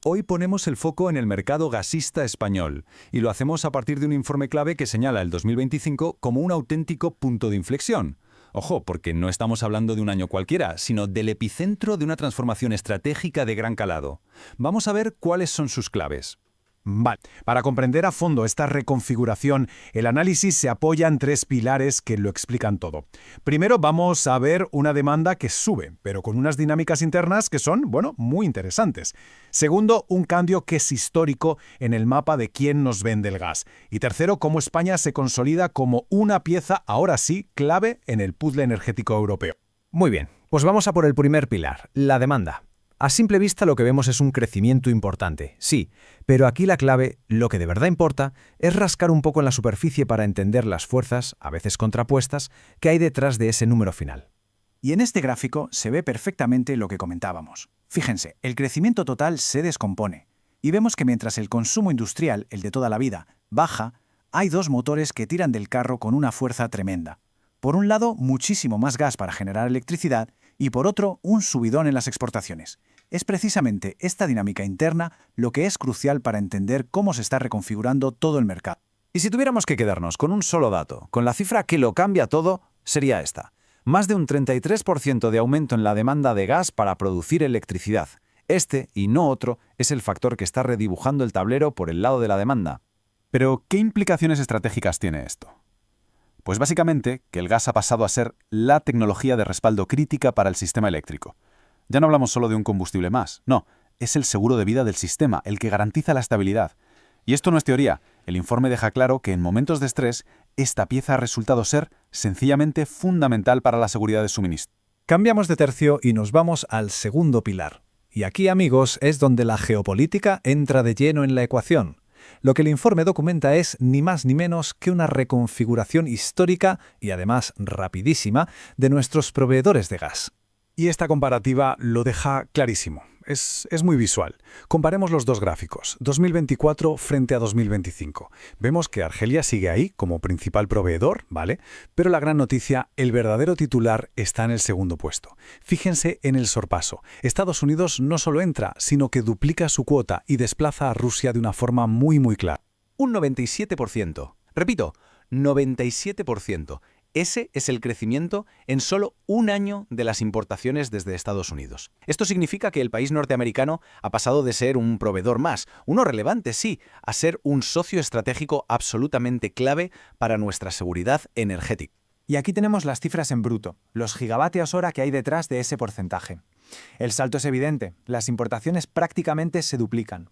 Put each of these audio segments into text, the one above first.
Hoy ponemos el foco en el mercado gasista español y lo hacemos a partir de un informe clave que señala el 2025 como un auténtico punto de inflexión. Ojo, porque no estamos hablando de un año cualquiera, sino del epicentro de una transformación estratégica de gran calado. Vamos a ver cuáles son sus claves. Vale, para comprender a fondo esta reconfiguración, el análisis se apoya en tres pilares que lo explican todo. Primero, vamos a ver una demanda que sube, pero con unas dinámicas internas que son, bueno, muy interesantes. Segundo, un cambio que es histórico en el mapa de quién nos vende el gas. Y tercero, cómo España se consolida como una pieza, ahora sí, clave en el puzzle energético europeo. Muy bien, pues vamos a por el primer pilar, la demanda. A simple vista lo que vemos es un crecimiento importante, sí, pero aquí la clave, lo que de verdad importa, es rascar un poco en la superficie para entender las fuerzas, a veces contrapuestas, que hay detrás de ese número final. Y en este gráfico se ve perfectamente lo que comentábamos. Fíjense, el crecimiento total se descompone. Y vemos que mientras el consumo industrial, el de toda la vida, baja, hay dos motores que tiran del carro con una fuerza tremenda. Por un lado, muchísimo más gas para generar electricidad y por otro, un subidón en las exportaciones. Es precisamente esta dinámica interna lo que es crucial para entender cómo se está reconfigurando todo el mercado. Y si tuviéramos que quedarnos con un solo dato, con la cifra que lo cambia todo, sería esta. Más de un 33% de aumento en la demanda de gas para producir electricidad. Este, y no otro, es el factor que está redibujando el tablero por el lado de la demanda. Pero, ¿qué implicaciones estratégicas tiene esto? Pues básicamente que el gas ha pasado a ser la tecnología de respaldo crítica para el sistema eléctrico. Ya no hablamos solo de un combustible más, no, es el seguro de vida del sistema, el que garantiza la estabilidad. Y esto no es teoría, el informe deja claro que en momentos de estrés, esta pieza ha resultado ser sencillamente fundamental para la seguridad de suministro. Cambiamos de tercio y nos vamos al segundo pilar. Y aquí, amigos, es donde la geopolítica entra de lleno en la ecuación. Lo que el informe documenta es ni más ni menos que una reconfiguración histórica y además rapidísima de nuestros proveedores de gas. Y esta comparativa lo deja clarísimo. Es muy visual. Comparemos los dos gráficos, 2024 frente a 2025. Vemos que Argelia sigue ahí como principal proveedor, ¿vale? Pero la gran noticia, el verdadero titular está en el segundo puesto. Fíjense en el sorpaso. Estados Unidos no solo entra, sino que duplica su cuota y desplaza a Rusia de una forma muy clara. Un 97%. Repito, 97%. Ese es el crecimiento en solo un año de las importaciones desde Estados Unidos. Esto significa que el país norteamericano ha pasado de ser un proveedor más, uno relevante sí, a ser un socio estratégico absolutamente clave para nuestra seguridad energética. Y aquí tenemos las cifras en bruto, los gigavatios hora que hay detrás de ese porcentaje. El salto es evidente, las importaciones prácticamente se duplican.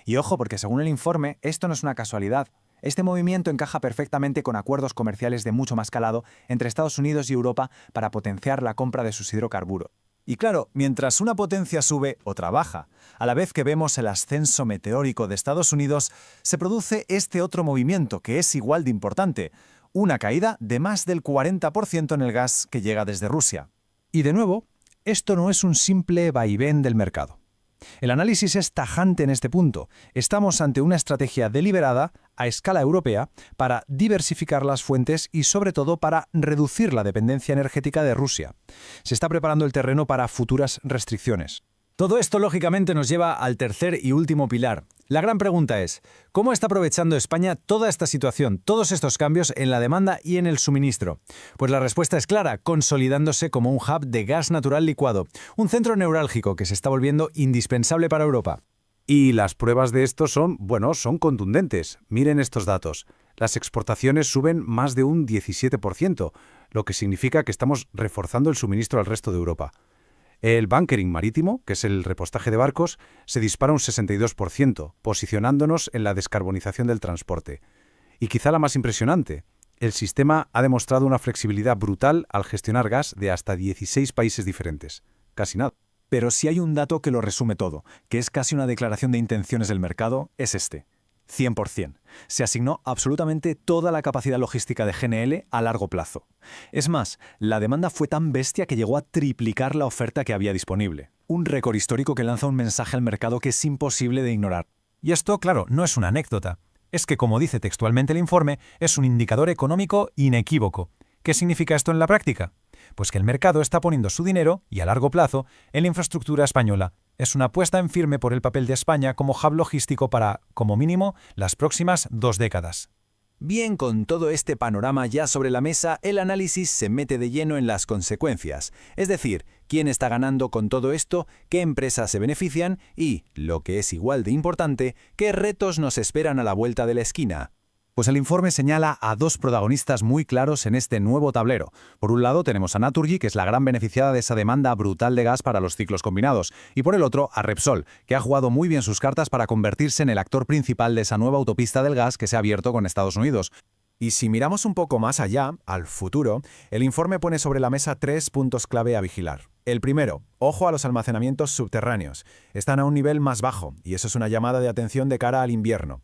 Y ojo, porque según el informe, esto no es una casualidad. Este movimiento encaja perfectamente con acuerdos comerciales de mucho más calado entre Estados Unidos y Europa para potenciar la compra de sus hidrocarburos. Y claro, mientras una potencia sube, otra baja. A la vez que vemos el ascenso meteórico de Estados Unidos, se produce este otro movimiento que es igual de importante, una caída de más del 40% en el gas que llega desde Rusia. Y de nuevo, esto no es un simple vaivén del mercado. El análisis es tajante en este punto. Estamos ante una estrategia deliberada a escala europea para diversificar las fuentes y sobre todo para reducir la dependencia energética de Rusia. Se está preparando el terreno para futuras restricciones. Todo esto lógicamente nos lleva al tercer y último pilar. La gran pregunta es, ¿cómo está aprovechando España toda esta situación, todos estos cambios en la demanda y en el suministro? Pues la respuesta es clara, consolidándose como un hub de gas natural licuado, un centro neurálgico que se está volviendo indispensable para Europa. Y las pruebas de esto son contundentes. Miren estos datos. Las exportaciones suben más de un 17%, lo que significa que estamos reforzando el suministro al resto de Europa. El bunkering marítimo, que es el repostaje de barcos, se dispara un 62%, posicionándonos en la descarbonización del transporte. Y quizá la más impresionante, el sistema ha demostrado una flexibilidad brutal al gestionar gas de hasta 16 países diferentes. Casi nada. Pero si hay un dato que lo resume todo, que es casi una declaración de intenciones del mercado, es este. 100%. Se asignó absolutamente toda la capacidad logística de GNL a largo plazo. Es más, la demanda fue tan bestia que llegó a triplicar la oferta que había disponible. Un récord histórico que lanza un mensaje al mercado que es imposible de ignorar. Y esto, claro, no es una anécdota. Es que, como dice textualmente el informe, es un indicador económico inequívoco. ¿Qué significa esto en la práctica? Pues que el mercado está poniendo su dinero, y a largo plazo, en la infraestructura española. Es una apuesta en firme por el papel de España como hub logístico para, como mínimo, las próximas 2 décadas. Bien, con todo este panorama ya sobre la mesa, el análisis se mete de lleno en las consecuencias, es decir, quién está ganando con todo esto, qué empresas se benefician y, lo que es igual de importante, qué retos nos esperan a la vuelta de la esquina. Pues el informe señala a 2 protagonistas muy claros en este nuevo tablero. Por un lado tenemos a Naturgy, que es la gran beneficiada de esa demanda brutal de gas para los ciclos combinados, y por el otro a Repsol, que ha jugado muy bien sus cartas para convertirse en el actor principal de esa nueva autopista del gas que se ha abierto con Estados Unidos. Y si miramos un poco más allá, al futuro, el informe pone sobre la mesa 3 puntos clave a vigilar. El primero, ojo a los almacenamientos subterráneos. Están a un nivel más bajo, y eso es una llamada de atención de cara al invierno.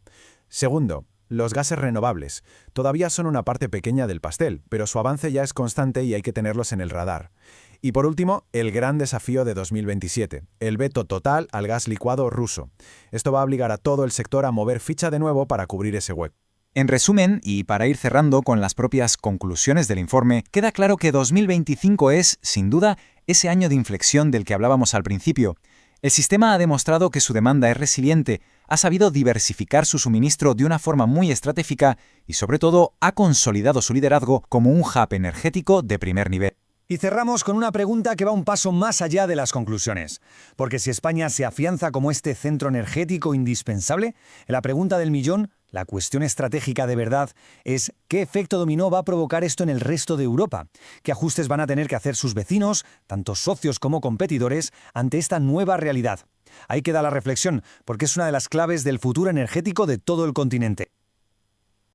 Segundo, los gases renovables. Todavía son una parte pequeña del pastel, pero su avance ya es constante y hay que tenerlos en el radar. Y por último, el gran desafío de 2027, el veto total al gas licuado ruso. Esto va a obligar a todo el sector a mover ficha de nuevo para cubrir ese hueco. En resumen, y para ir cerrando con las propias conclusiones del informe, queda claro que 2025 es, sin duda, ese año de inflexión del que hablábamos al principio. El sistema ha demostrado que su demanda es resiliente, ha sabido diversificar su suministro de una forma muy estratégica y, sobre todo, ha consolidado su liderazgo como un hub energético de primer nivel. Y cerramos con una pregunta que va un paso más allá de las conclusiones. Porque si España se afianza como este centro energético indispensable, la pregunta del millón, la cuestión estratégica de verdad, es ¿qué efecto dominó va a provocar esto en el resto de Europa? ¿Qué ajustes van a tener que hacer sus vecinos, tanto socios como competidores, ante esta nueva realidad? Ahí queda la reflexión, porque es una de las claves del futuro energético de todo el continente.